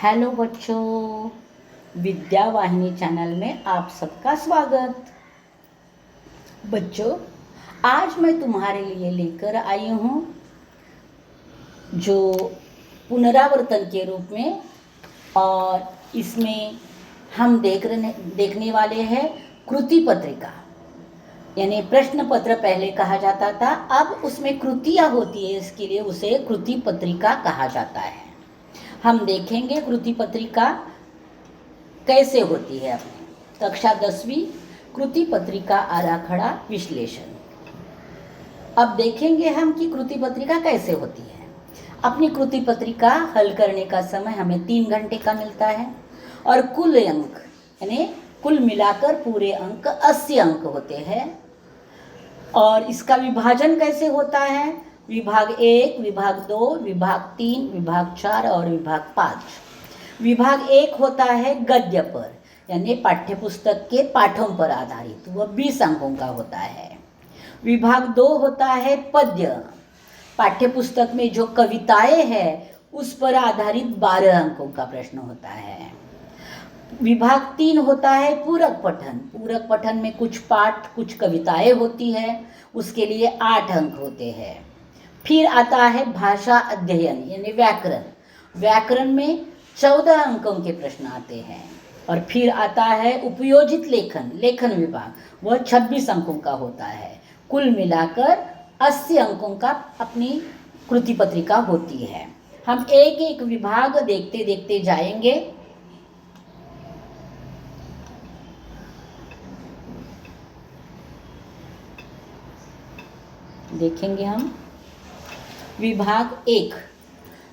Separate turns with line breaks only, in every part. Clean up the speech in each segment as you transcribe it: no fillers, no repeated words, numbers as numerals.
Hello बच्चों, विद्या वाहिनी channel में आप सबका स्वागत। बच्चों, आज मैं तुम्हारे लिए लेकर आई हूँ जो पुनरावर्तन के रूप में, और इसमें हम देखने वाले हैं कृति पत्रिका। यानी प्रश्न पत्र पहले कहा जाता था, अब उसमें कृतियाँ होती है, इसके लिए उसे कृति पत्रिका कहा जाता है। हम देखेंगे कृति पत्रिका कैसे होती है। अपनी कक्षा 10वीं कृति पत्रिका आराखड़ा विश्लेषण। अब देखेंगे हम कि कृति पत्रिका कैसे होती है। अपनी कृति पत्रिका हल करने का समय हमें 3 घंटे का मिलता है और कुल अंक यानी कुल मिलाकर पूरे अंक 80 अंक होते हैं। और इसका विभाजन कैसे होता है? विभाग 1, विभाग 2, विभाग 3, विभाग 4 और विभाग 5। विभाग 1 होता है गद्य पर, यानी पाठ्यपुस्तक के पाठों पर आधारित, वह 20 अंकों का होता है। विभाग 2 होता है पद्य, पाठ्यपुस्तक में जो कविताएं हैं उस पर आधारित 12 अंकों का प्रश्न होता है। विभाग 3 होता है पूरक पठन। पूरक पठन में कुछ पाठ कुछ कविताएं होती है, उसके लिए 8 अंक होते हैं। फिर आता है भाषा अध्ययन यानी व्याकरण। व्याकरण में 14 अंकों के प्रश्न आते हैं। और फिर आता है उपयोजित लेखन, लेखन विभाग, वह 26 अंकों का होता है। कुल मिलाकर 80 अंकों का अपनी कृति पत्रिका होती है। हम एक एक विभाग देखते देखते जाएंगे। देखेंगे हम। विभाग 1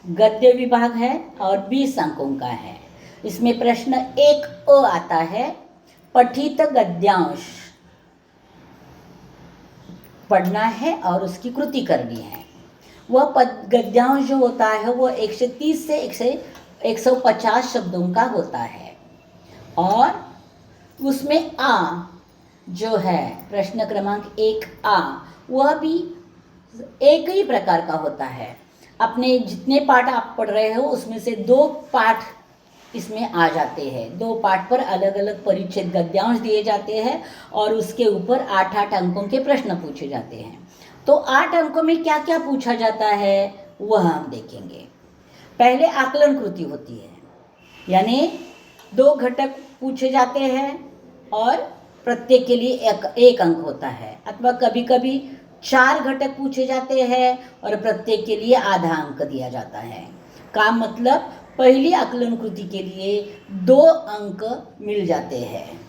गद्य विभाग है और 20 अंकों का है। इसमें प्रश्न 1 आता है, पठित गद्यांश पढ़ना है और उसकी कृति करनी है। वह गद्यांश जो होता है वो 130 से 150 शब्दों का होता है। और उसमें आ जो है प्रश्न क्रमांक 1A, वह भी एक ही प्रकार का होता है। अपने जितने पाठ आप पढ़ रहे हो उसमें से 2 पाठ इसमें आ जाते हैं। 2 पाठ पर अलग अलग परिच्छेद गद्यांश दिए जाते हैं और उसके ऊपर 8-8 अंकों के प्रश्न पूछे जाते हैं। तो 8 अंकों में क्या क्या पूछा जाता है वह हम देखेंगे। पहले आकलन कृति होती है, यानी 2 घटक पूछे जाते हैं और प्रत्येक के लिए एक अंक होता है, अथवा कभी कभी 4 घटक पूछे जाते हैं और प्रत्येक के लिए आधा अंक दिया जाता है। का मतलब पहली आकलन कृति के लिए 2 अंक मिल जाते हैं।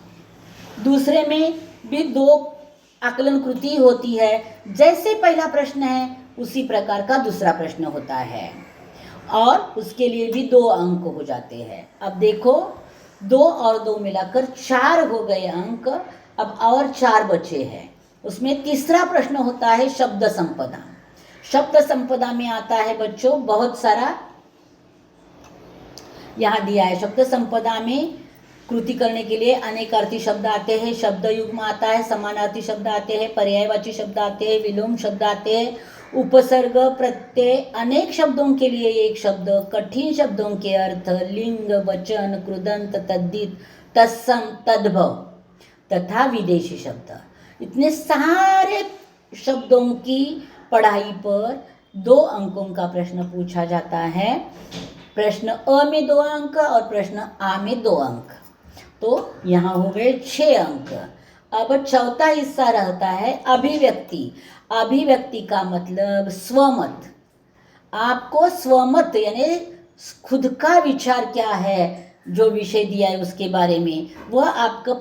दूसरे में भी 2 आकलन कृति होती है। जैसे पहला प्रश्न है उसी प्रकार का दूसरा प्रश्न होता है और उसके लिए भी 2 अंक हो जाते हैं। अब देखो, 2 और 2 मिलाकर 4 हो गए अंक। अब और 4 बचे हैं। उसमें तीसरा प्रश्न होता है शब्द संपदा। शब्द संपदा में आता है बच्चों बहुत सारा, यहाँ दिया है। शब्द संपदा में कृति करने के लिए अनेकार्थी शब्द आते हैं, शब्द युग्म आता है, समानार्थी शब्द आते हैं, पर्यायवाची शब्द आते हैं, विलोम शब्द आते हैं, उपसर्ग, प्रत्यय, अनेक शब्दों के लिए एक शब्द, कठिन शब्दों के अर्थ, लिंग, वचन, कृदंत, तद्धित, तत्सम, तद्भव तथा विदेशी शब्द। इतने सारे शब्दों की पढ़ाई पर 2 अंकों का प्रश्न पूछा जाता है। प्रश्न अ में 2 अंक और प्रश्न आ में 2 अंक, तो यहाँ हो गए 6 अंक। अब चौथा हिस्सा रहता है अभिव्यक्ति। अभिव्यक्ति का मतलब स्वमत। आपको स्वमत यानी खुद का विचार क्या है, जो विषय दिया है उसके बारे में, वह आपको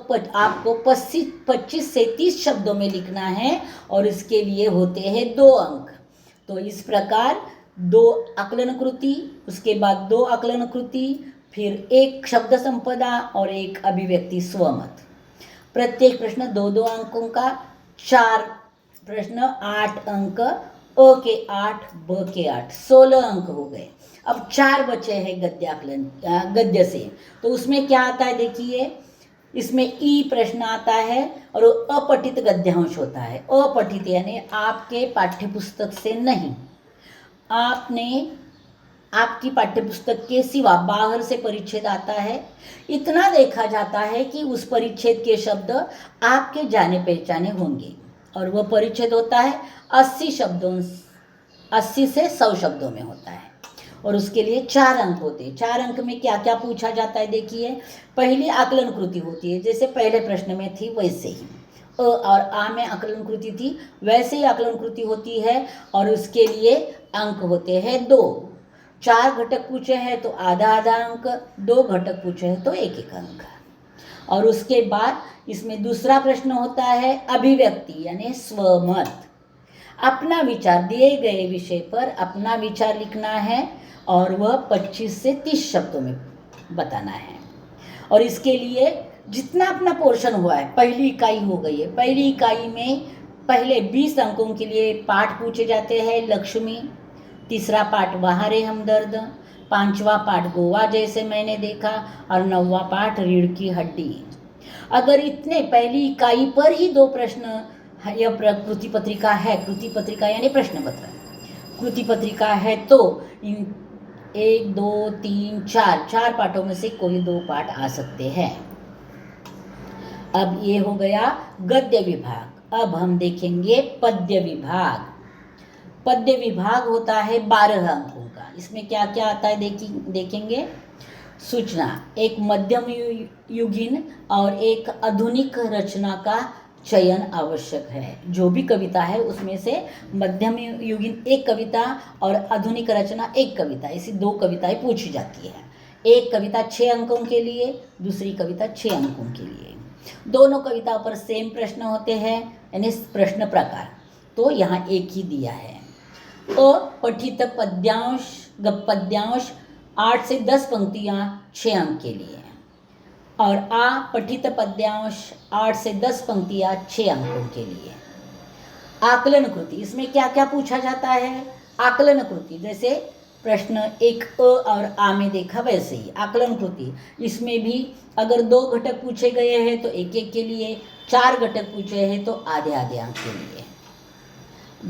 25 से 30 शब्दों में लिखना है और इसके लिए होते हैं 2 अंक। तो इस प्रकार 2 आकलन कृति, उसके बाद 2 आकलन कृति, फिर 1 शब्द संपदा और 1 अभिव्यक्ति स्वमत। प्रत्येक प्रश्न 2-2 अंकों का, 4 प्रश्न 8 अंक, अ के 8, ब के 8, 16 अंक हो गए। अब 4 बचे हैं गद्य से। तो उसमें क्या आता है देखिए, इसमें ई प्रश्न आता है और अपठित गद्यांश होता है। अपठित यानी आपके पाठ्यपुस्तक से नहीं, आपने आपकी पाठ्यपुस्तक के सिवा बाहर से परिच्छेद आता है, इतना देखा जाता है कि उस परिच्छेद के शब्द आपके जाने पहचाने होंगे, और वह परिच्छेद होता है 80 शब्दों, 80 से 100 शब्दों में होता है, और उसके लिए 4 अंक होते हैं। 4 अंक में क्या क्या पूछा जाता है देखिए। पहली आकलन कृति होती है, जैसे पहले प्रश्न में थी वैसे ही अ और आ में आकलन कृति थी, वैसे ही आकलन कृति होती है, और उसके लिए अंक होते हैं 2। 4 घटक पूछे हैं तो आधा आधा अंक, 2 घटक पूछे हैं तो 1 अंक। और उसके बाद इसमें दूसरा प्रश्न होता है अभिव्यक्ति यानी स्वमत। अपना विचार, दिए गए विषय पर अपना विचार लिखना है, और वह 25 से 30 शब्दों में बताना है। और इसके लिए जितना अपना पोर्शन हुआ है, पहली इकाई हो गई है, पहली इकाई में पहले 20 अंकों के लिए पाठ पूछे जाते हैं लक्ष्मी, तीसरा पाठ वहाँ रे हमदर्द, 5वां पाठ गोवा जैसे मैंने देखा, और 9वां पाठ रीढ़ की हड्डी। अगर इतने पहली इकाई पर ही 2 प्रश्न, यह कृति पत्रिका है, कृति पत्रिका यानी प्रश्न पत्र, कृति पत्रिका है, तो इन 1 2 3 4 पाठों में से कोई 2 पाठ आ सकते हैं। अब ये हो गया गद्य विभाग। अब हम देखेंगे पद्य विभाग। पद्य विभाग होता है 12 अंकों का। इसमें क्या क्या आता है देखेंगे। सूचना, एक मध्यम युगीन और एक आधुनिक रचना का चयन आवश्यक है। जो भी कविता है उसमें से मध्यम युगीन एक कविता और आधुनिक रचना एक कविता, ऐसी 2 कविताएं पूछी जाती है। एक कविता 6 अंकों के लिए, दूसरी कविता 6 अंकों के लिए। दोनों कविताओं पर सेम प्रश्न होते हैं, यानी प्रश्न प्रकार तो यहाँ एक ही दिया है। पठित पद्यांश 8 से 10 पंक्तियाँ 6 अंक के लिए, और पठित पद्यांश 8 से 10 पंक्तियाँ 6 अंकों के लिए। आकलन कृति, इसमें क्या क्या पूछा जाता है। आकलन कृति जैसे प्रश्न 1 अ और आ में देखा वैसे ही आकलन कृति, इसमें भी अगर 2 घटक पूछे गए हैं तो 1 के लिए, 4 घटक पूछे हैं तो आधे आधे अंक के लिए।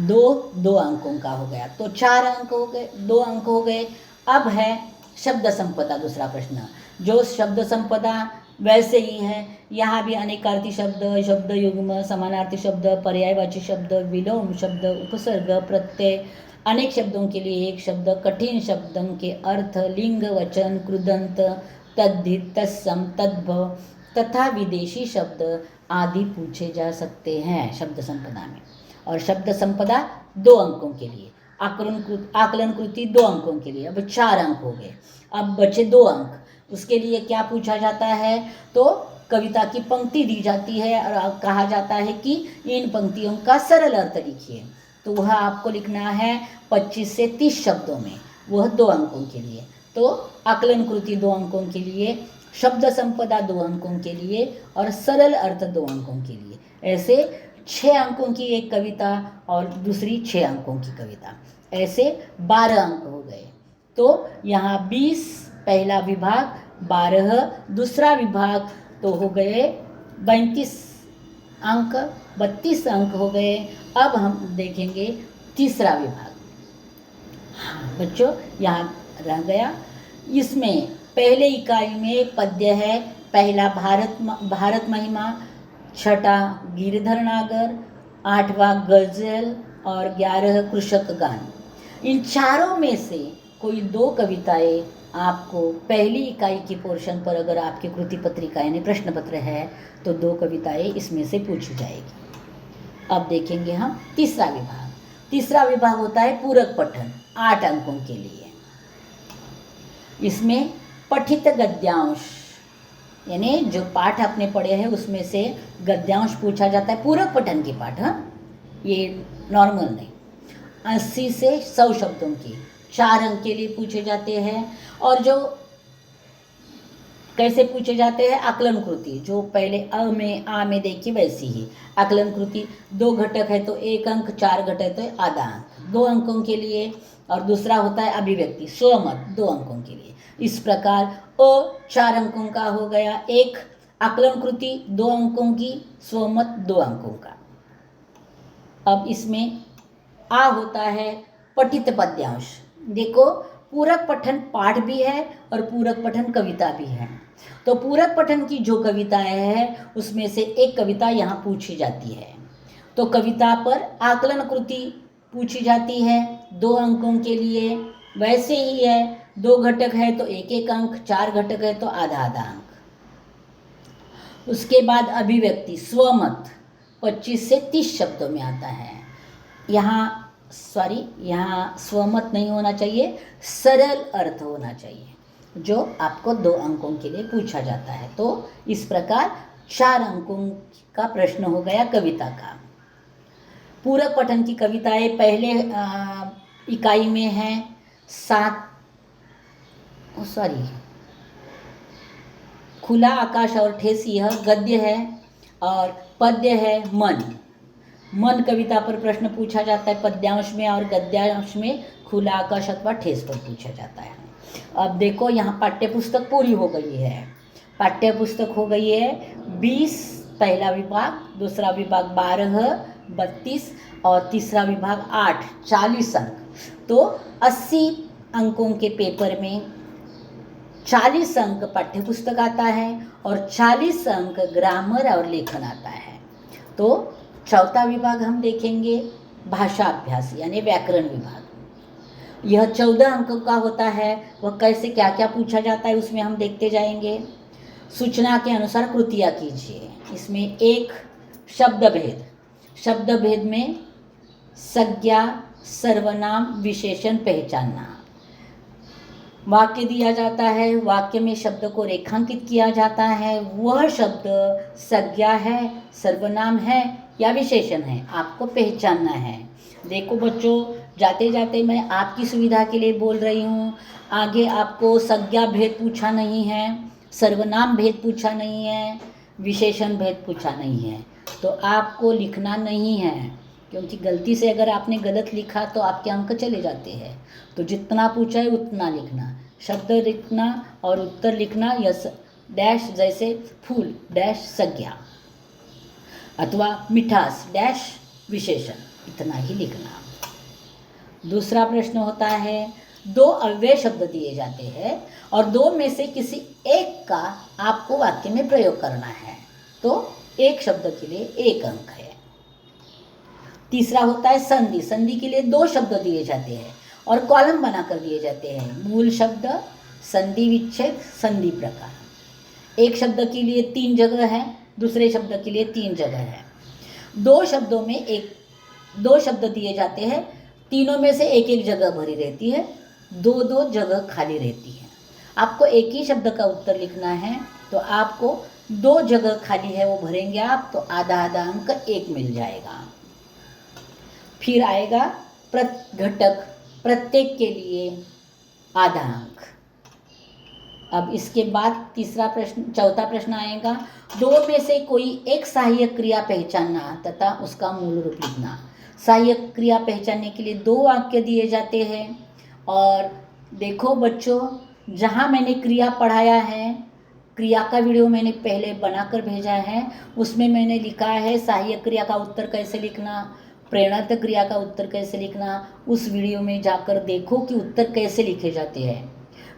2 अंकों का हो गया, तो 4 अंक हो गए, 2 अंक हो गए। अब है शब्द संपदा, दूसरा प्रश्न। जो शब्द संपदा वैसे ही है, यहाँ भी अनेकार्थी शब्द, शब्द युग्म, समानार्थी शब्द, पर्यायवाची शब्द, विलोम शब्द, उपसर्ग, प्रत्यय, अनेक शब्दों के लिए एक शब्द, कठिन शब्दों के अर्थ, लिंग, वचन, कृदंत, तद्धित, तत्सम, तद्भव तथा विदेशी शब्द आदि पूछे जा सकते हैं शब्द संपदा में। और शब्द संपदा 2 अंकों के लिए, आकलन कृति 2 अंकों के लिए। अब 4 अंक हो गए, अब बचे 2 अंक। उसके लिए क्या पूछा जाता है, तो कविता की पंक्ति दी जाती है और कहा जाता है कि इन पंक्तियों का सरल अर्थ लिखिए। तो वह आपको लिखना है 25 से 30 शब्दों में, वह 2 अंकों के लिए। तो आकलन कृति 2 अंकों के लिए, शब्द संपदा 2 अंकों के लिए, और सरल अर्थ 2 अंकों के लिए। ऐसे 6 अंकों की एक कविता और दूसरी 6 अंकों की कविता, ऐसे 12 अंक हो गए। तो यहाँ 20 पहला विभाग, 12 दूसरा विभाग, तो हो गए 32 अंक, 32 अंक हो गए। अब हम देखेंगे तीसरा विभाग। हाँ बच्चों, यहाँ रह गया। इसमें पहले इकाई में पद्य है, पहला भारत महिमा, छठा गिरधर नागर, 8वां गजल और 11 कृषक गान। इन चारों में से कोई 2 कविताएं आपको पहली इकाई की पोर्शन पर, अगर आपकी कृति पत्रिका यानी प्रश्न पत्र है, तो 2 कविताएं इसमें से पूछी जाएगी। अब देखेंगे हम तीसरा विभाग। तीसरा विभाग होता है पूरक पठन, 8 अंकों के लिए। इसमें पठित गद्यांश यानी जो पाठ आपने पढ़े हैं उसमें से गद्यांश पूछा जाता है, पूरक पठन के पाठ। हाँ, ये नॉर्मल नहीं। 80 से 100 शब्दों की 4 अंक के लिए पूछे जाते हैं। और जो कैसे पूछे जाते हैं, आकलन कृति जो पहले आ में देखी वैसी ही आकलन कृति। 2 घटक है तो 1 अंक, 4 घटक है तो आधा अंक, 2 अंकों के लिए। और दूसरा होता है अभिव्यक्ति स्वमत, 2 अंकों के लिए। इस प्रकार 4 अंकों का हो गया, एक आकलन कृति 2 अंकों की, स्वमत 2 अंकों का। अब इसमें होता है पठित पद्यांश। देखो पूरक पठन पाठ भी है और पूरक पठन कविता भी है। तो पूरक पठन की जो कविताएं हैं उसमें से एक कविता यहाँ पूछी जाती है। तो कविता पर आकलन कृति पूछी जाती है 2 अंकों के लिए। वैसे ही है, 2 घटक है तो 1-1 अंक, 4 घटक है तो आधा-आधा अंक। उसके बाद अभिव्यक्ति स्वमत 25 से 30 शब्दों में आता है। यहाँ स्वमत नहीं होना चाहिए, सरल अर्थ होना चाहिए, जो आपको 2 अंकों के लिए पूछा जाता है। तो इस प्रकार 4 अंकों का प्रश्न हो गया कविता का। पूरक पठन की कविताएं पहले इकाई में है 7 खुला आकाश और ठेस, यह गद्य है, और पद्य है मन कविता पर प्रश्न पूछा जाता है पद्यांश में, और गद्यांश में खुला आकाश अथवा ठेस पर पूछा जाता है। अब देखो यहाँ पाठ्यपुस्तक पूरी हो गई है। पाठ्यपुस्तक हो गई है 20, पहला विभाग, दूसरा विभाग 12, 32 और तीसरा विभाग 8, 40 अंक। तो 80 अंकों के पेपर में 40 अंक पाठ्यपुस्तक आता है और 40 अंक ग्रामर और लेखन आता है। तो चौथा विभाग हम देखेंगे भाषा अभ्यास यानी व्याकरण विभाग। यह 14 अंकों का होता है। वह कैसे क्या क्या पूछा जाता है उसमें हम देखते जाएंगे। सूचना के अनुसार कृतियाँ कीजिए। इसमें एक शब्द भेद में संज्ञा, सर्वनाम, विशेषण पहचानना। वाक्य दिया जाता है, वाक्य में शब्द को रेखांकित किया जाता है। वह शब्द संज्ञा है, सर्वनाम है या विशेषण है, आपको पहचानना है। देखो बच्चों, जाते जाते मैं आपकी सुविधा के लिए बोल रही हूँ। आगे आपको संज्ञा भेद पूछा नहीं है, सर्वनाम भेद पूछा नहीं है, विशेषण भेद पूछा नहीं है। तो आपको लिखना नहीं है, क्योंकि गलती से अगर आपने गलत लिखा तो आपके अंक चले जाते हैं। तो जितना पूछा है उतना लिखना, शब्द लिखना और उत्तर लिखना, या डैश जैसे फूल डैश संज्ञा अथवा मिठास डैश विशेषण, इतना ही लिखना। दूसरा प्रश्न होता है 2 अव्यय शब्द दिए जाते हैं और 2 में से किसी एक का आपको वाक्य में प्रयोग करना है। तो एक शब्द के लिए 1 अंक है। तीसरा होता है संधि। संधि के लिए 2 शब्द दिए जाते हैं और कॉलम बनाकर दिए जाते हैं। मूल शब्द, संधि विच्छेद, संधि प्रकार। एक शब्द के लिए 3 जगह है, दूसरे शब्द के लिए 3 जगह है। 2 शब्दों में 2 शब्द दिए जाते हैं, तीनों में से 1-1 जगह भरी रहती है, 2-2 जगह खाली रहती है। आपको एक ही शब्द का उत्तर लिखना है, तो आपको 2 जगह खाली है वो भरेंगे आप, तो आधा-आधा अंक 1 मिल जाएगा। फिर आएगा घटक, प्रत्येक के लिए आधा अंक। अब इसके बाद चौथा प्रश्न आएगा 2 में से कोई एक सहायक क्रिया पहचानना तथा उसका मूल रूप लिखना। सहायक क्रिया पहचानने के लिए 2 वाक्य दिए जाते हैं। और देखो बच्चों, जहाँ मैंने क्रिया पढ़ाया है, क्रिया का वीडियो मैंने पहले बनाकर भेजा है, उसमें मैंने लिखा है सहायक क्रिया का उत्तर कैसे लिखना, प्रेरणात्मक क्रिया का उत्तर कैसे लिखना। उस वीडियो में जाकर देखो कि उत्तर कैसे लिखे जाते हैं,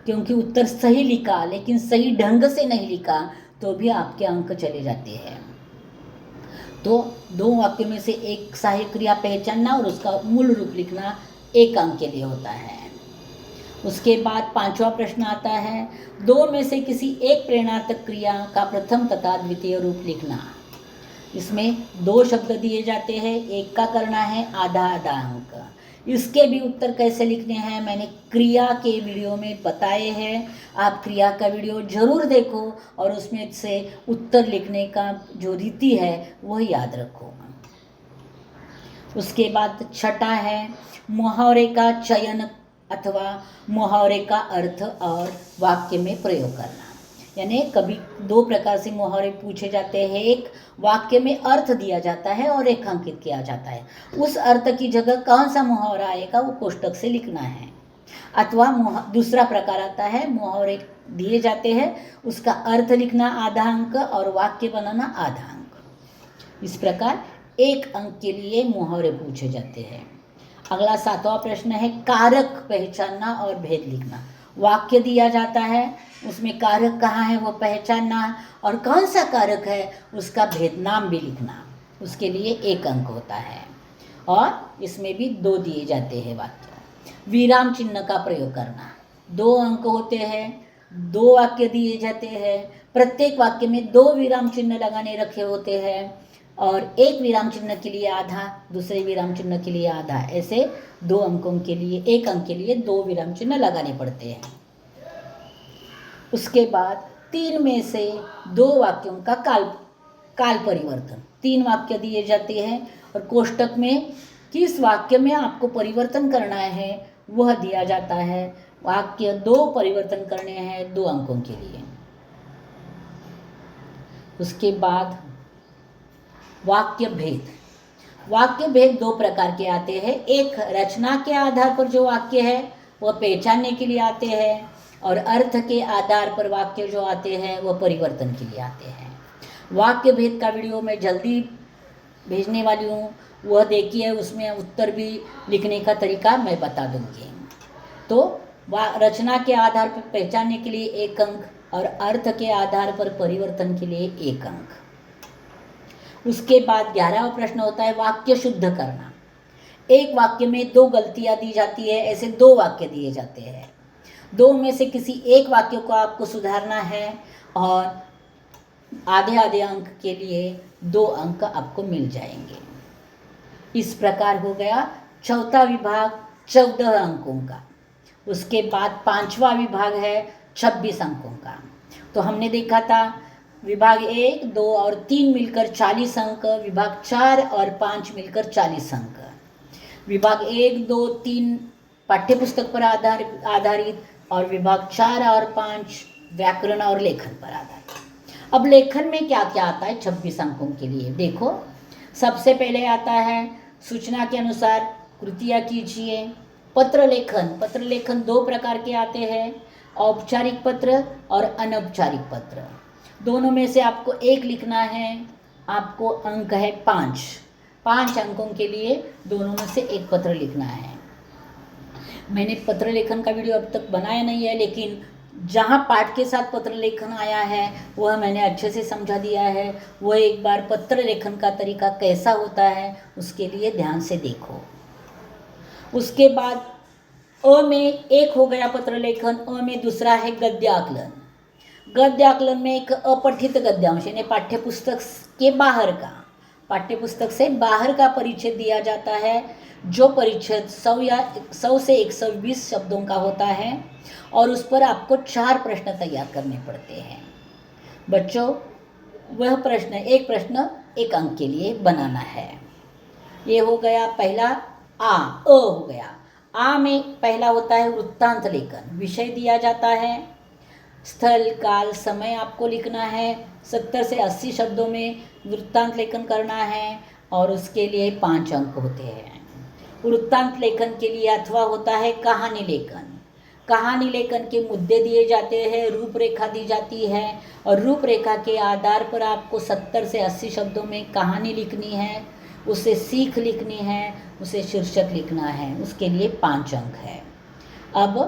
क्योंकि उत्तर सही लिखा लेकिन सही ढंग से नहीं लिखा तो भी आपके अंक चले जाते हैं। तो 2 वाक्य में से एक सहायक क्रिया पहचानना और उसका मूल रूप लिखना 1 अंक के लिए होता है। उसके बाद 5वां प्रश्न आता है 2 में से किसी एक प्रेरणात्मक क्रिया का प्रथम तथा द्वितीय रूप लिखना। इसमें 2 शब्द दिए जाते हैं, एक का करना है आधा-आधा अंक। इसके भी उत्तर कैसे लिखने हैं मैंने क्रिया के वीडियो में बताए हैं। आप क्रिया का वीडियो जरूर देखो और उसमें से उत्तर लिखने का जो रीति है वह याद रखो। उसके बाद 6ठा है मुहावरे का चयन अथवा मुहावरे का अर्थ और वाक्य में प्रयोग करना। यानी कभी 2 प्रकार से मुहावरे पूछे जाते हैं। एक वाक्य में अर्थ दिया जाता है और रेखांकित किया जाता है, उस अर्थ की जगह कौन सा मुहावरा आएगा वो कोष्टक से लिखना है। अथवा दूसरा प्रकार आता है मुहावरे दिए जाते हैं, उसका अर्थ लिखना आधा अंक और वाक्य बनाना आधा अंक। इस प्रकार 1 अंक के लिए मुहावरे पूछे जाते हैं। अगला 7वां प्रश्न है कारक पहचानना और भेद लिखना। वाक्य दिया जाता है, उसमें कारक कहाँ है वो पहचानना, और कौन सा कारक है उसका भेद नाम भी लिखना। उसके लिए 1 अंक होता है, और इसमें भी 2 दिए जाते हैं वाक्य। विराम चिन्ह का प्रयोग करना, 2 अंक होते हैं, 2 वाक्य दिए जाते हैं, प्रत्येक वाक्य में 2 विराम चिन्ह लगाने रखे होते हैं, और 1 विराम चिन्ह के लिए आधा, दूसरे विराम चिन्ह के लिए आधा, ऐसे 2 अंकों के लिए 1 अंक के लिए 2 विराम चिन्ह लगाने पड़ते हैं। उसके बाद 3 में से 2 वाक्यों का काल परिवर्तन, 3 वाक्य दिए जाते हैं और कोष्टक में किस वाक्य में आपको परिवर्तन करना है वह दिया जाता है। वाक्य 2 परिवर्तन करने हैं 2 अंकों के लिए। उसके बाद वाक्य भेद, वाक्य भेद 2 प्रकार के आते हैं। एक रचना के आधार पर जो वाक्य है वह पहचानने के लिए आते हैं, और अर्थ के आधार पर वाक्य जो आते हैं वह परिवर्तन के लिए आते हैं। वाक्य भेद का वीडियो मैं जल्दी भेजने वाली हूँ, वह देखिए, उसमें उत्तर भी लिखने का तरीका मैं बता दूँगी। तो रचना के आधार पर पहचानने के लिए 1 अंक, और अर्थ के आधार पर परिवर्तन के लिए 1 अंक। उसके बाद 11वां प्रश्न होता है वाक्य शुद्ध करना। एक वाक्य में 2 गलतियाँ दी जाती है, ऐसे 2 वाक्य दिए जाते हैं। 2 में से किसी एक वाक्य को आपको सुधारना है, और आधे आधे अंक के लिए 2 अंक आपको मिल जाएंगे। इस प्रकार हो गया चौथा विभाग 14 अंकों का। उसके बाद 5वां विभाग है 26 अंकों का। तो हमने देखा था विभाग 1, 2 और 3 मिलकर 40 अंक, विभाग 4 और 5 मिलकर 40 अंक। विभाग 1, 2, 3 पाठ्यपुस्तक पर आधारित, और विभाग 4 और 5 व्याकरण और लेखन पर आधारित। अब लेखन में क्या क्या आता है 26 अंकों के लिए देखो। सबसे पहले आता है सूचना के अनुसार कृतियाँ कीजिए। पत्र लेखन, पत्र लेखन 2 प्रकार के आते हैं, औपचारिक पत्र और अनौपचारिक पत्र। दोनों में से आपको 1 लिखना है। आपको अंक है 5 अंकों के लिए दोनों में से 1 पत्र लिखना है। मैंने पत्र लेखन का वीडियो अब तक बनाया नहीं है, लेकिन जहाँ पाठ के साथ पत्र लेखन आया है वह मैंने अच्छे से समझा दिया है। वह एक बार पत्र लेखन का तरीका कैसा होता है उसके लिए ध्यान से देखो। उसके बाद अ में 1 हो गया पत्र लेखन। अ में दूसरा है गद्य आकलन। गद्य आकलन में एक अपठित गद्यांश यानी पाठ्यपुस्तक के बाहर का, पाठ्यपुस्तक से बाहर का परिच्छेद दिया जाता है, जो परिच्छेद 100 से 120 शब्दों का होता है, और उस पर आपको 4 प्रश्न तैयार करने पड़ते हैं। बच्चों, वह प्रश्न, एक प्रश्न 1 अंक के लिए बनाना है। ये हो गया पहला अ हो गया। आ में पहला होता है वृत्तांत लेखन। विषय दिया जाता है, स्थल, काल, समय आपको लिखना है। 70 से 80 शब्दों में वृत्तांत लेखन करना है, और उसके लिए 5 अंक होते हैं। वृत्तांत लेखन के लिए अथवा होता है कहानी लेखन। कहानी लेखन के मुद्दे दिए जाते हैं, रूपरेखा दी जाती है, और रूपरेखा के आधार पर आपको 70 से 80 शब्दों में कहानी लिखनी है, उसे सीख लिखनी है, उसे शीर्षक लिखना है। उसके लिए 5 अंक है। अब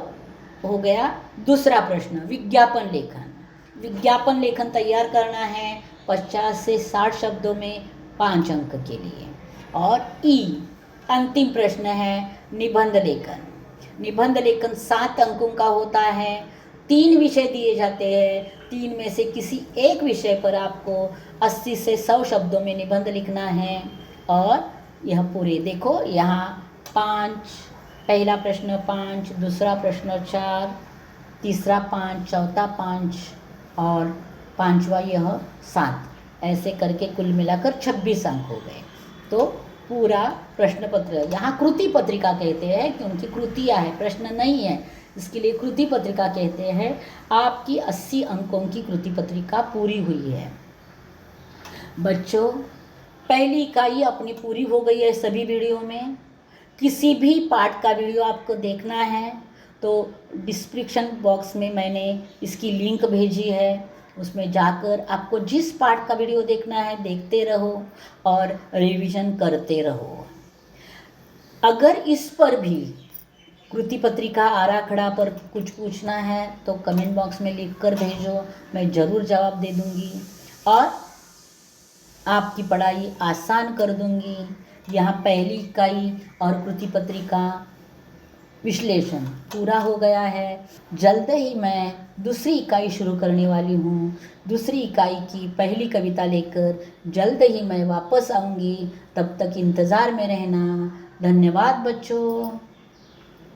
हो गया दूसरा प्रश्न विज्ञापन लेखन। विज्ञापन लेखन तैयार करना है 50 से 60 शब्दों में 5 अंक के लिए। और ई अंतिम प्रश्न है निबंध लेखन। निबंध लेखन 7 अंकों का होता है। 3 विषय दिए जाते हैं, 3 में से किसी एक विषय पर आपको 80 से 100 शब्दों में निबंध लिखना है। और यह पूरे देखो, यहाँ 5, पहला प्रश्न 5, दूसरा प्रश्न 4, तीसरा 5, चौथा 5 और 5वां यह 7, ऐसे करके कुल मिलाकर 26 अंक हो गए। तो पूरा प्रश्न पत्र, यहाँ कृति पत्रिका कहते हैं क्योंकि कृतियाँ है, प्रश्न नहीं है, इसके लिए कृति पत्रिका कहते हैं। आपकी 80 अंकों की कृति पत्रिका पूरी हुई है। बच्चों, पहली इकाई अपनी पूरी हो गई है। सभी वीडियो में किसी भी पाठ का वीडियो आपको देखना है तो डिस्क्रिप्शन बॉक्स में मैंने इसकी लिंक भेजी है, उसमें जाकर आपको जिस पाठ का वीडियो देखना है देखते रहो और रिवीजन करते रहो। अगर इस पर भी कृति पत्रिका आराखड़ा पर कुछ पूछना है तो कमेंट बॉक्स में लिख कर भेजो, मैं ज़रूर जवाब दे दूँगी और आपकी पढ़ाई आसान कर दूँगी। यहाँ पहली इकाई और कृति पत्रिका विश्लेषण पूरा हो गया है। जल्द ही मैं दूसरी इकाई शुरू करने वाली हूँ। दूसरी इकाई की पहली कविता लेकर जल्द ही मैं वापस आऊँगी। तब तक इंतज़ार में रहना। धन्यवाद बच्चों।